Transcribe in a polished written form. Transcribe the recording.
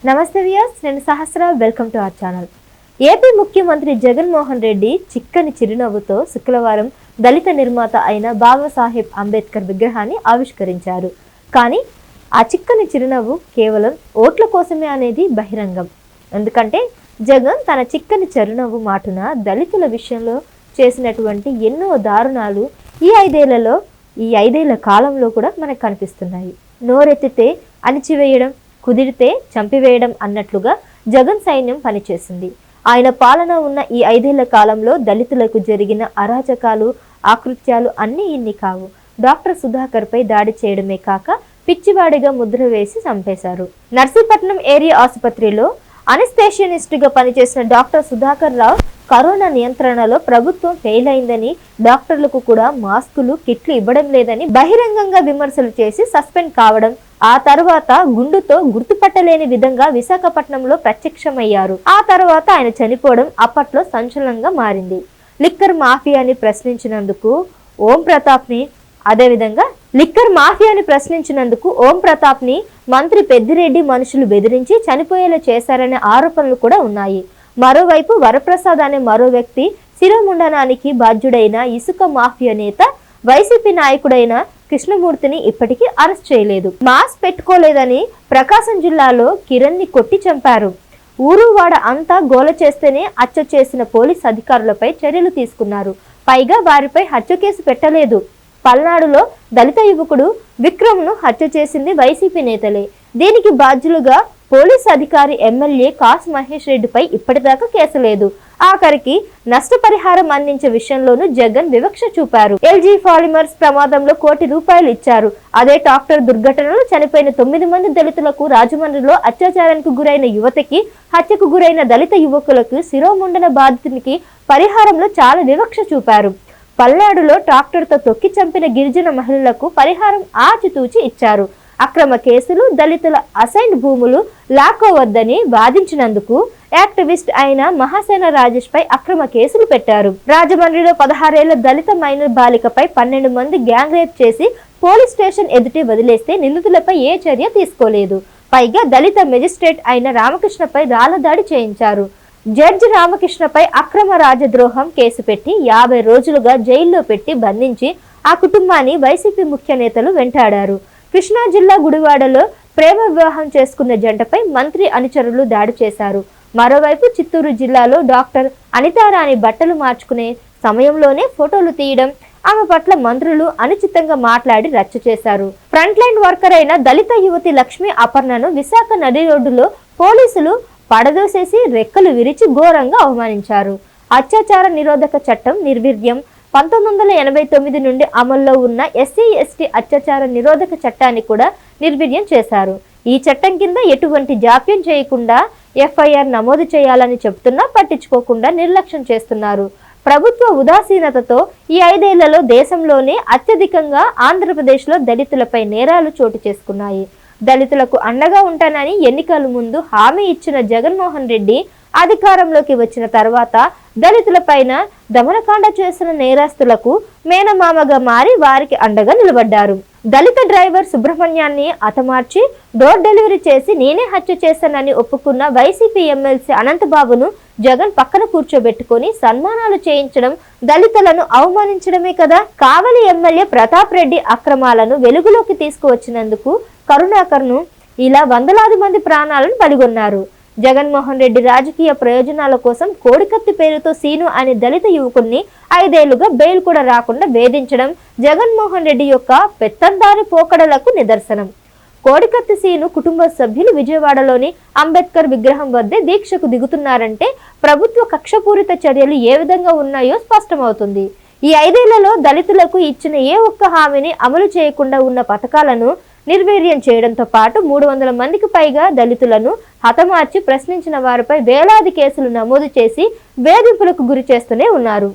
నమస్తే వ్యూయర్స్, నేను Sahasra. Welcome to our channel. AP ముఖ్యమంత్రి జగన్మోహన్ రెడ్డి చిక్కని చిరునవ్వుతో శుక్రవారం దళిత నిర్మాత అయిన బాబాసాహెబ్ అంబేద్కర్ విగ్రహాన్ని ఆవిష్కరించారు. కానీ ఆ చిక్కని చిరునవ్వు కేవలం ఓట్ల కోసమే అనేది బహిరంగం. ఎందుకంటే జగన్ తన చిక్కని చిరునవ్వు మాటున దళితుల విషయంలో చేసినటువంటి ఎన్నో దారుణాలు ఈ ఐదేళ్ల కాలంలో కూడా మనకు కనిపిస్తున్నాయి. నోరెత్తితే అణిచివేయడం, కుదిరితే చంపివేయడం అన్నట్లుగా జగన్ సైన్యం పనిచేసింది. ఆయన పాలన ఉన్న ఈ 5 ఏళ్ల కాలంలో దళితులకు జరిగిన అరాచకాలు, ఆకృత్యాలు అన్నీ ఇన్ని కావు. డాక్టర్ సుధాకర్ పై దాడి చేయడమే కాక పిచ్చివాడిగా ముద్ర వేసి చంపేశారు. నర్సీపట్నం ఏరియా ఆసుపత్రిలో అనస్థేషియనిస్టుగా పనిచేసిన డాక్టర్ సుధాకర్ రావు కరోనా నియంత్రణలో ప్రభుత్వం ఫెయిల్ అయిందని, డాక్టర్లకు కూడా మాస్కులు, కిట్లు ఇవ్వడం లేదని బహిరంగంగా విమర్శలు చేసి సస్పెండ్ కావడం, ఆ తర్వాత గుండుతో గుర్తుపట్టలేని విధంగా విశాఖపట్నంలో ప్రత్యక్షమయ్యారు. ఆ తర్వాత ఆయన చనిపోవడం అప్పట్లో సంచలనంగా మారింది. లిక్కర్ మాఫియాని ప్రశ్నించినందుకు ఓం ప్రతాప్ ని మంత్రి పెద్దిరెడ్డి మనుషులు బెదిరించి చనిపోయేలా చేశారనే ఆరోపణలు కూడా ఉన్నాయి. మరోవైపు వరప్రసాద్ అనే మరో వ్యక్తి శిరోముండనానికి బాధ్యుడైన ఇసుక మాఫియా నేత, వైసీపీ నాయకుడైన కృష్ణమూర్తిని ఇప్పటికీ అరెస్ట్ చేయలేదు. మాస్క్ పెట్టుకోలేదని ప్రకాశం జిల్లాలో కిరణ్ ని కొట్టి చంపారు. ఊరు వాడ అంతా గోల చేస్తేనే హత్య చేసిన పోలీస్ అధికారులపై చర్యలు తీసుకున్నారు. పైగా వారిపై హత్య కేసు పెట్టలేదు. పల్నాడులో దళిత యువకుడు విక్రమ్ ను హత్య చేసింది వైసీపీ నేతలే. దీనికి బాధ్యులుగా పోలీస్ అధికారి ఎమ్మెల్యే కాసు మహేష్ రెడ్డిపై ఇప్పటిదాకా కేసు లేదు. ఆఖరికి నష్టపరిహారం అందించే విషయంలోనూ జగన్ వివక్ష చూపారు. ఎల్జీ పాలిమర్స్ ప్రమాదంలో ₹1 కోటి ఇచ్చారు. అదే ట్రాక్టర్ దుర్ఘటనలో చనిపోయిన 9 మంది దళితులకు, రాజమండ్రిలో అత్యాచారానికి గురైన యువతకి, హత్యకు గురైన దళిత యువకులకు, శిరోముండన బాధితునికి పరిహారంలో చాలా వివక్ష చూపారు. పల్నాడులో ట్రాక్టర్తో తొక్కి చంపిన గిరిజన మహిళలకు పరిహారం ఆచితూచి ఇచ్చారు. అక్రమ కేసులు, దళితుల అసైన్డ్ భూములు లాక్కోవద్దని వాదించినందుకు యాక్టివిస్ట్ అయిన మహాసేన రాజేష్ పై అక్రమ కేసులు పెట్టారు. రాజమండ్రిలో 16 ఏళ్ల దళిత మైనర్ బాలికపై 12 మంది గ్యాంగ్ రేప్ చేసి పోలీస్ స్టేషన్ ఎదుటే వదిలేస్తే నిందితులపై ఏ చర్య తీసుకోలేదు. పైగా దళిత మెజిస్ట్రేట్ అయిన రామకృష్ణపై రాళ్ల దాడి చేయించారు. జడ్జి రామకృష్ణపై అక్రమ రాజద్రోహం కేసు పెట్టి 50 రోజులుగా జైల్లో పెట్టి బంధించి ఆ కుటుంబాన్ని వైసీపీ ముఖ్య నేతలు వెంటాడారు. కృష్ణా జిల్లా గుడివాడలో ప్రేమ వివాహం చేసుకున్న జంటపై మంత్రి అనుచరులు దాడి చేశారు. మరోవైపు చిత్తూరు జిల్లాలో డాక్టర్ అనితారాణి బట్టలు మార్చుకునే సమయంలోనే ఫోటోలు తీయడం, ఆమె పట్ల మంత్రులు అనుచితంగా మాట్లాడి రచ్చ చేశారు. ఫ్రంట్ లైన్ వర్కర్ అయిన దళిత యువతి లక్ష్మి అపర్ణను విశాఖ నడి రోడ్డులో పోలీసులు పడదోసేసి రెక్కలు విరిచి ఘోరంగా అవమానించారు. అత్యాచార నిరోధక చట్టం నిర్వీర్యం. 1989 నుండి అమల్లో ఉన్న SC/ST అత్యాచార నిరోధక చట్టాన్ని కూడా నిర్వీర్యం చేశారు. ఈ చట్టం కింద ఎటువంటి జాప్యం చేయకుండా FIR నమోదు చేయాలని చెబుతున్నా పట్టించుకోకుండా నిర్లక్ష్యం చేస్తున్నారు. ప్రభుత్వ ఉదాసీనతతో ఈ 5 ఏళ్లలో దేశంలోనే అత్యధికంగా ఆంధ్రప్రదేశ్లో దళితులపై నేరాలు చోటు చేసుకున్నాయి. దళితులకు అండగా ఉంటానని ఎన్నికల ముందు హామీ ఇచ్చిన జగన్మోహన్ రెడ్డి అధికారంలోకి వచ్చిన తర్వాత దళితులపైన దమనకాండ చేసిన నేరస్తులకు మేనమామగా మారి వారికి అండగా నిలబడ్డారు. దళిత డ్రైవర్ సుబ్రహ్మణ్యాన్ని హతమార్చి డోర్ డెలివరీ చేసి నేనే హత్య చేశానని ఒప్పుకున్న వైసీపీ ఎమ్మెల్సీ అనంతబాబును జగన్ పక్కన కూర్చోబెట్టుకుని సన్మానాలు చేయించడం దళితులను అవమానించడమే కదా. కావలి ఎమ్మెల్యే ప్రతాప్ రెడ్డి అక్రమాలను వెలుగులోకి తీసుకువచ్చినందుకు కరుణాకర్ను ఇలా వందలాది మంది ప్రాణాలను బలిగొన్నారు. జగన్మోహన్ రెడ్డి రాజకీయ ప్రయోజనాల కోసం కోడికత్తి పేరుతో సీను అనే దళిత యువకుడిని 5 ఏళ్లుగా బెయిల్ కూడా రాకుండా వేధించడం జగన్మోహన్ రెడ్డి యొక్క పెత్తందారి పోకడలకు నిదర్శనం. కోడికత్తి సీను కుటుంబ సభ్యులు విజయవాడలోని అంబేద్కర్ విగ్రహం వద్దే దీక్షకు దిగుతున్నారంటే ప్రభుత్వ కక్షపూరిత చర్యలు ఏ విధంగా ఉన్నాయో స్పష్టమవుతుంది. ఈ 5 ఏళ్లలో దళితులకు ఇచ్చిన ఏ ఒక్క హామీని అమలు చేయకుండా ఉన్న పథకాలను నిర్వీర్యం చేయడంతో పాటు 300 మందికి పైగా దళితులను హతమార్చి ప్రశ్నించిన వారిపై వేలాది కేసులు నమోదు చేసి వేధింపులకు గురి చేస్తూనే ఉన్నారు.